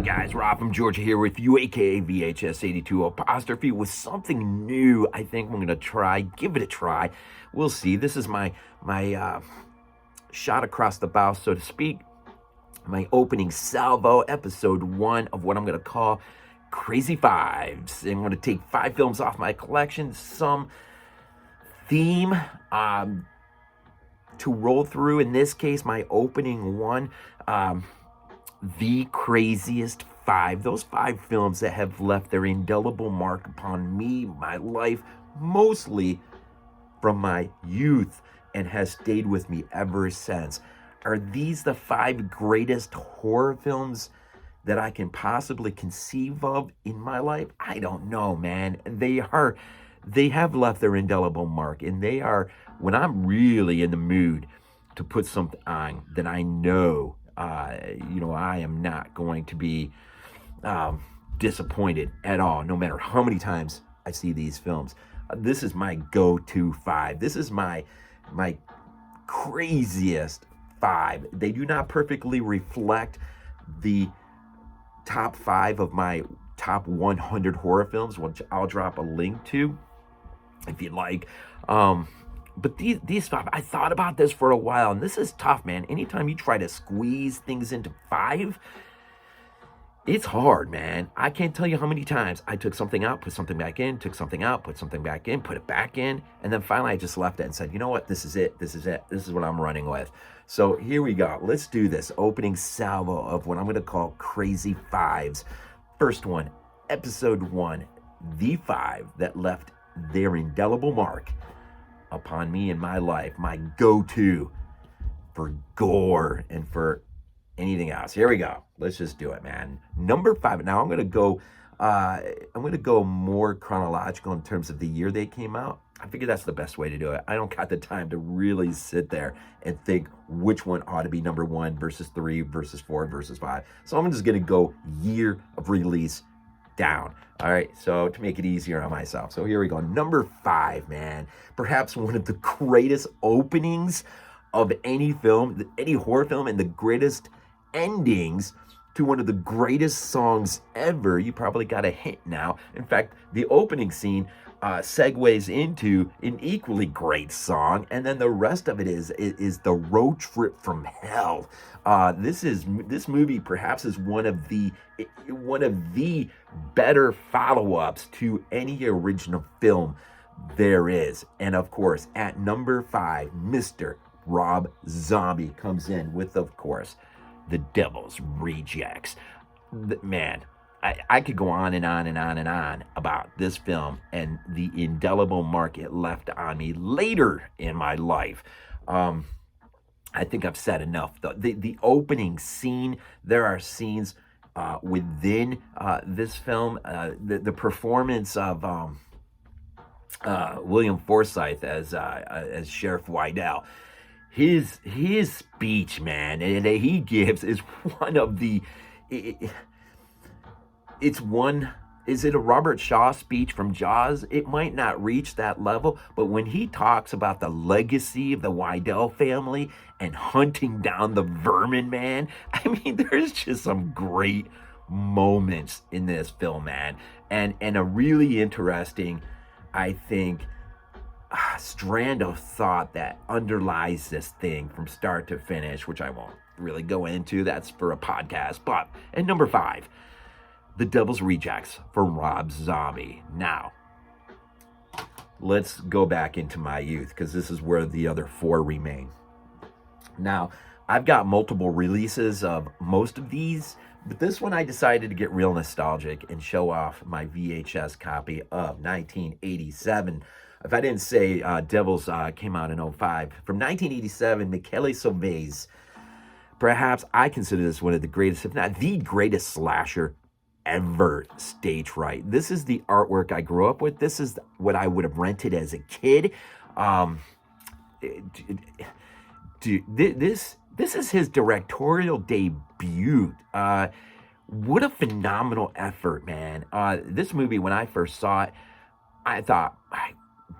guys, Rob from Georgia here with you, aka VHS 82 apostrophe, with something new. I think I'm gonna try, give it a try. We'll see. This is my shot across the bow, so to speak. My opening salvo, episode 1 of what I'm gonna call Crazy Fives. I'm gonna take 5 films off my collection, some theme to roll through. In this case, my opening one. The craziest 5, those 5 films that have left their indelible mark upon me, my life, mostly from my youth, and has stayed with me ever since. Are these the 5 greatest horror films that I can possibly conceive of in my life? I don't know, man. They have left their indelible mark, and they are, when I'm really in the mood to put something on that I know I am not going to be disappointed at all, no matter how many times I see these films. This is my go-to 5. This is my craziest 5. They do not perfectly reflect the top 5 of my top 100 horror films, which I'll drop a link to if you'd like. But these 5, I thought about this for a while, and this is tough, man. Anytime you try to squeeze things into 5, it's hard, man. I can't tell you how many times I took something out, put something back in, took something out, put something back in, put it back in, and then finally I just left it and said, you know what, this is it, this is it, this is what I'm running with. So here we go. Let's do this opening salvo of what I'm going to call Crazy Fives. First one, episode 1, the 5 that left their indelible mark upon me in my life, my go-to for gore and for anything else. Here we go. Let's just do it, man. Number 5. Now I'm gonna go more chronological in terms of the year they came out. I figure that's the best way to do it. I don't got the time to really sit there and think which one ought to be number 1 versus 3 versus 4 versus 5. So I'm just gonna go year of release down. All right, so to make it easier on myself. So here we go. Number 5, man. Perhaps one of the greatest openings of any film, any horror film, and the greatest endings to one of the greatest songs ever. You probably got a hint now. In fact, the opening scene segues into an equally great song, and then the rest of it is the road trip from hell. This movie perhaps is one of the better follow-ups to any original film there is. And of course, at number 5, Mr. Rob Zombie comes in with, of course, The Devil's Rejects. Man, I could go on and on and on and on about this film and the indelible mark it left on me later in my life. I think I've said enough. The opening scene, there are scenes within this film. The performance of William Forsythe as Sheriff Wydell. His speech, man, and he gives is one of the. Is it a Robert Shaw speech from Jaws? It might not reach that level, but when he talks about the legacy of the Wydell family and hunting down the vermin, man, I mean, there's just some great moments in this film, man, and a really interesting, I think, strand of thought that underlies this thing from start to finish, which I won't really go into. That's for a podcast. But at number 5, The Devil's Rejects for Rob Zombie. Now, let's go back into my youth, because this is where the other 4 remain. Now, I've got multiple releases of most of these, but this one I decided to get real nostalgic and show off my VHS copy of 1987. If I didn't say Devils came out in 2005. From 1987, Michele Soavi's, perhaps I consider this one of the greatest, if not the greatest slasher ever stage right. This is the artwork I grew up with. This is what I would have rented as a kid. This is his directorial debut. What a phenomenal effort, man. This movie, when I first saw it, I thought,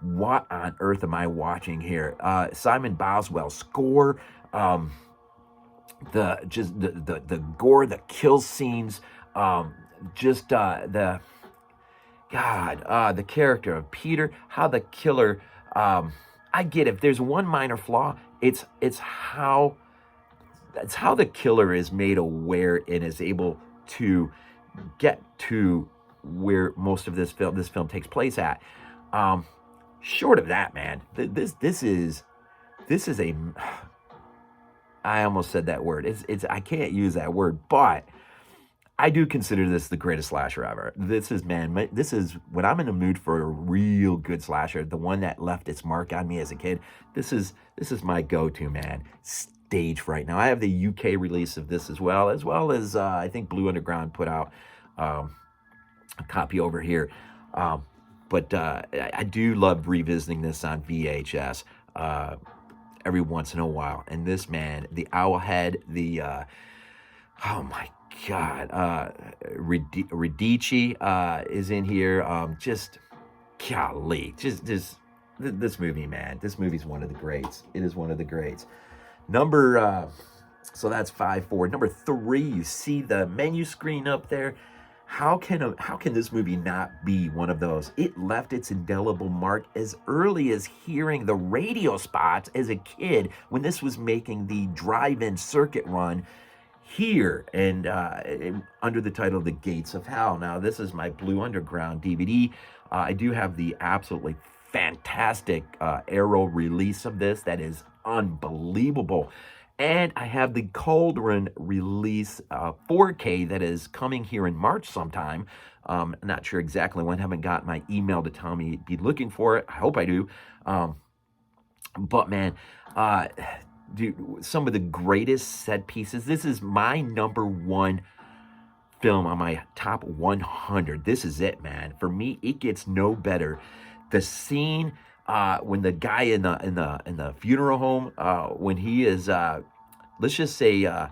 what on earth am I watching here? Simon Boswell's score, the gore, the kill scenes, Just the character of Peter, how the killer, I get it. If there's one minor flaw, it's how the killer is made aware and is able to get to where most of this film takes place at. Short of that, man, this is a, I almost said that word. It's I can't use that word, but I do consider this the greatest slasher ever. This is when I'm in the mood for a real good slasher, the one that left its mark on me as a kid. This is my go-to, man. Stage right now. I have the UK release of this as well as I think Blue Underground put out a copy over here. But I do love revisiting this on VHS every once in a while. And this, man, the owl head, the oh my God, Radici is in here. Just golly, just this movie, man. This movie's one of the greats. It is one of the greats. So that's 5-4. Number 3, you see the menu screen up there. How can this movie not be one of those? It left its indelible mark as early as hearing the radio spots as a kid when this was making the drive-in circuit run here, and under the title The Gates of Hell. Now, this is my Blue Underground DVD. I do have the absolutely fantastic Arrow release of this that is unbelievable. And I have the Cauldron release 4K that is coming here in March sometime. Not sure exactly when. Haven't got my email to tell me be looking for it. I hope I do. But man, dude, some of the greatest set pieces. This is my number 1 film on my top 100. This is it, man. For me, it gets no better. The scene when the guy in the funeral home, when he is, let's just say,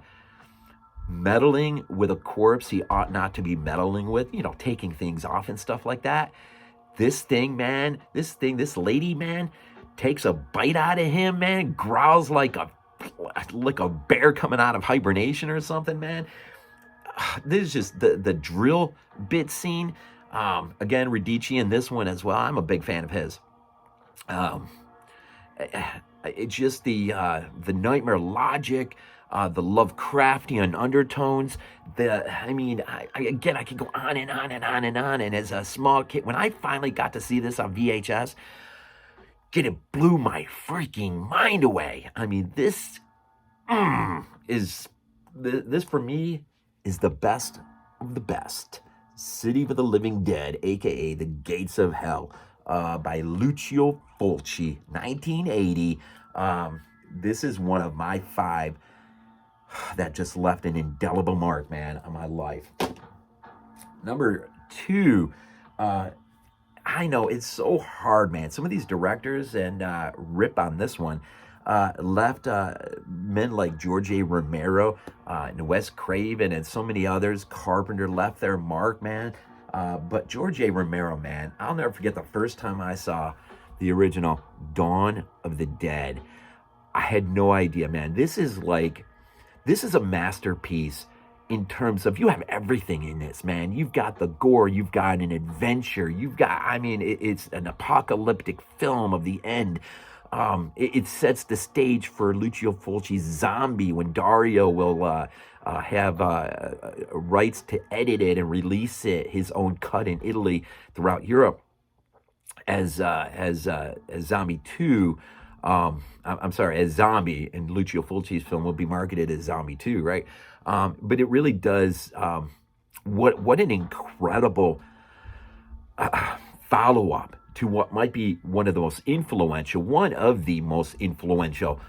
meddling with a corpse he ought not to be meddling with, taking things off and stuff like that. This lady, man, takes a bite out of him, man, growls like a bear coming out of hibernation or something, man. This is just the drill bit scene. Again, Radici in this one as well. I'm a big fan of his. It's just the nightmare logic, the Lovecraftian undertones. I could go on and on and on and on. And as a small kid, when I finally got to see this on VHS, it blew my freaking mind away. I mean, this for me is the best of the best. City of the Living Dead, aka The Gates of Hell, by Lucio Fulci, 1980. This is one of my 5 that just left an indelible mark, man, on my life. Number 2, I know it's so hard, man. Some of these directors, and rip on this one, left men like George A. Romero and Wes Craven and so many others. Carpenter left their mark, man. But George A. Romero, man, I'll never forget the first time I saw the original Dawn of the Dead. I had no idea, man. This is a masterpiece in terms of, you have everything in this, man. You've got the gore, you've got an adventure, it's an apocalyptic film of the end. It sets the stage for Lucio Fulci's Zombie, when Dario will have rights to edit it and release it, his own cut in Italy throughout Europe, as Zombie 2. As Zombie, and Lucio Fulci's film will be marketed as Zombie 2, right? But it really does, what an incredible follow-up to what might be one of the most influential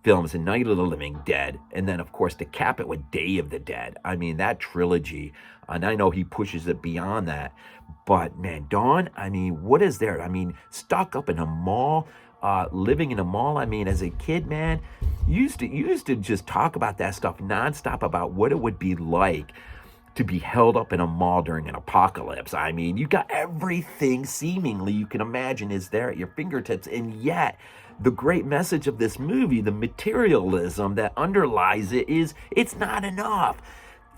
films in Night of the Living Dead, and then of course to cap it with Day of the Dead. I mean, that trilogy, and I know he pushes it beyond that, but man, Dawn, I mean, what is there? I mean, stuck up in a mall, living in a mall. I mean, as a kid, man, you used to just talk about that stuff nonstop, about what it would be like to be held up in a mall during an apocalypse. I mean, you got everything seemingly you can imagine is there at your fingertips, and yet the great message of this movie, the materialism that underlies it, is it's not enough.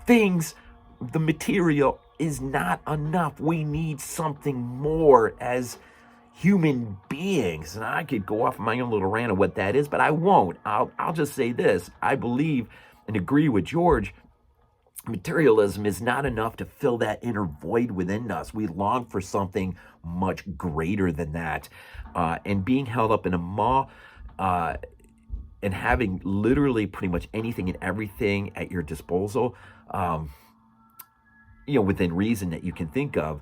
the material is not enough. We need something more as human beings. And I could go off my own little rant of what that is, but I won't. I'll just say this. I believe and agree with George. Materialism is not enough to fill that inner void within us. We long for something much greater than that. And being held up in a maw and having literally pretty much anything and everything at your disposal, within reason that you can think of,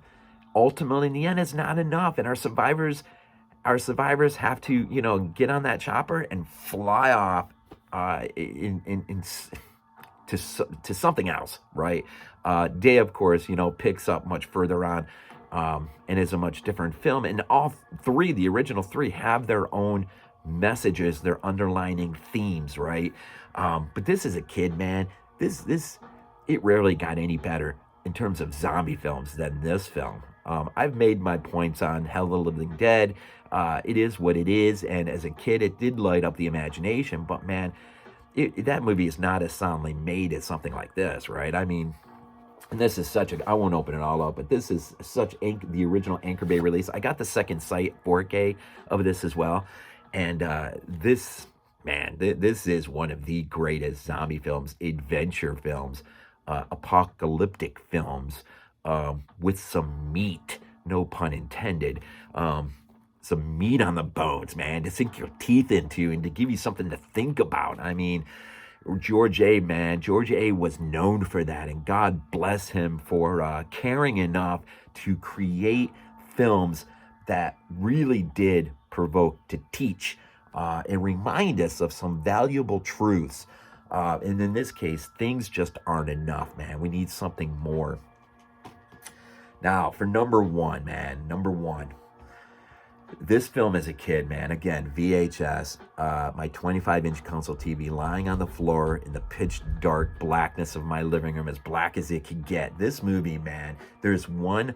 ultimately in the end is not enough. And our survivors have to, get on that chopper and fly off to something else, right? Day, of course, picks up much further on and is a much different film. And all three, the original three, have their own messages, their underlining themes, right? But this is a kid, man. It rarely got any better in terms of zombie films than this film. I've made my points on Hell of the Living Dead. It is what it is, and as a kid, it did light up the imagination, but man, that movie is not as soundly made as something like this, right? I mean, and this is I won't open it all up, but this is the original Anchor Bay release. I got the second sight 4K of this as well, and this is one of the greatest zombie films, adventure films, apocalyptic films, with some meat, no pun intended, some meat on the bones, man, to sink your teeth into and to give you something to think about. I mean, George A. was known for that, and God bless him for caring enough to create films that really did provoke to teach and remind us of some valuable truths. And in this case, things just aren't enough, man. We need something more. Now, for number one, this film as a kid, man, again, VHS, my 25-inch console TV lying on the floor in the pitch dark blackness of my living room, as black as it could get. This movie, man, there's one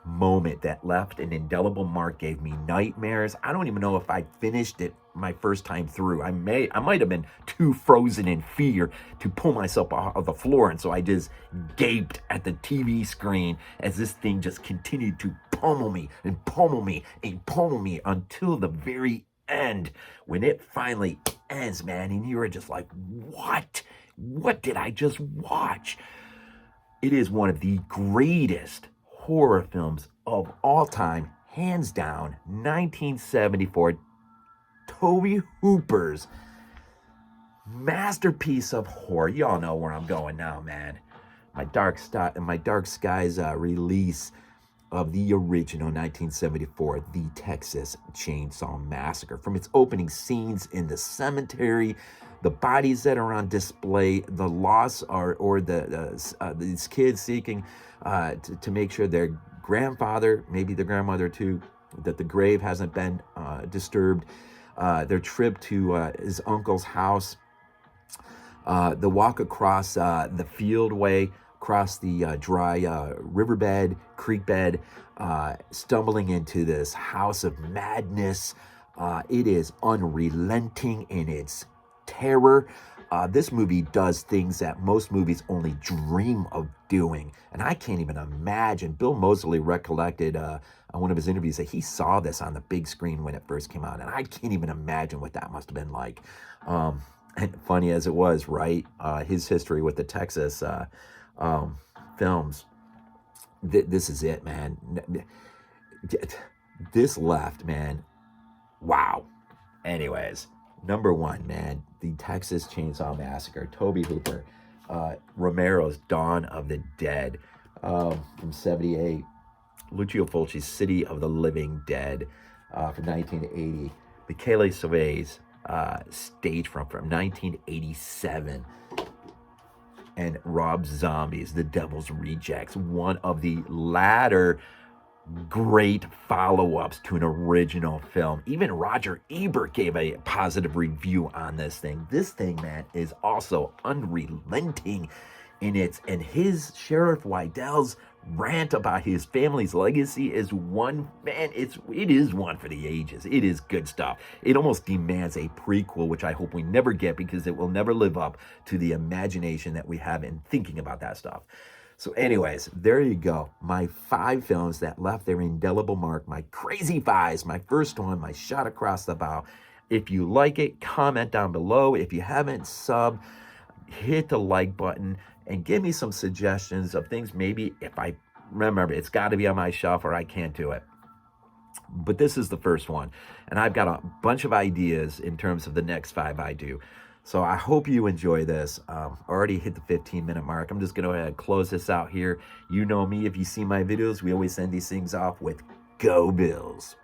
moment that left an indelible mark, gave me nightmares. I don't even know if I finished it my first time through. I might have been too frozen in fear to pull myself off of the floor, and so I just gaped at the TV screen as this thing just continued to pummel me and pummel me and pummel me until the very end, when it finally ends, man, and you're just like, what did I just watch? It is one of the greatest horror films of all time, hands down. 1974, Tobe Hooper's masterpiece of horror. Y'all know where I'm going now, man. My Dark Skies release of the original 1974, The Texas Chainsaw Massacre. From its opening scenes in the cemetery, the bodies that are on display, the loss these kids seeking to make sure their grandfather, maybe their grandmother too, that the grave hasn't been disturbed, their trip to his uncle's house, the walk across the fieldway, across the dry riverbed, creek bed, stumbling into this house of madness. It is unrelenting in its terror. This movie does things that most movies only dream of doing. And I can't even imagine. Bill Moseley recollected on one of his interviews that he saw this on the big screen when it first came out. And I can't even imagine what that must have been like. And funny as it was, right? His history with the Texas films. This is it, man. This left, man. Wow. Anyways, number one, man, the Texas Chainsaw Massacre, Tobe Hooper, Romero's Dawn of the Dead from 78, Lucio Fulci's City of the Living Dead from 1980, Michele Soavi's stage from 1987, and Rob Zombie's The Devil's Rejects, one of the latter great follow-ups to an original film. Even Roger Ebert gave a positive review on this thing. This thing, man, is also unrelenting in its, and his Sheriff Weidell's rant about his family's legacy is one, man, it is one for the ages. It is good stuff. It almost demands a prequel, which I hope we never get, because it will never live up to the imagination that we have in thinking about that stuff. So anyways, there you go. My 5 films that left their indelible mark, my crazy 5s, my first one, my shot across the bow. If you like it, comment down below. If you haven't subbed, hit the like button and give me some suggestions of things. Maybe if I remember, it's got to be on my shelf or I can't do it. But this is the first one, and I've got a bunch of ideas in terms of the next 5 I do. So I hope you enjoy this. Already hit the 15-minute mark. I'm just going to go ahead and close this out here. You know me, if you see my videos, we always send these things off with Go Bills.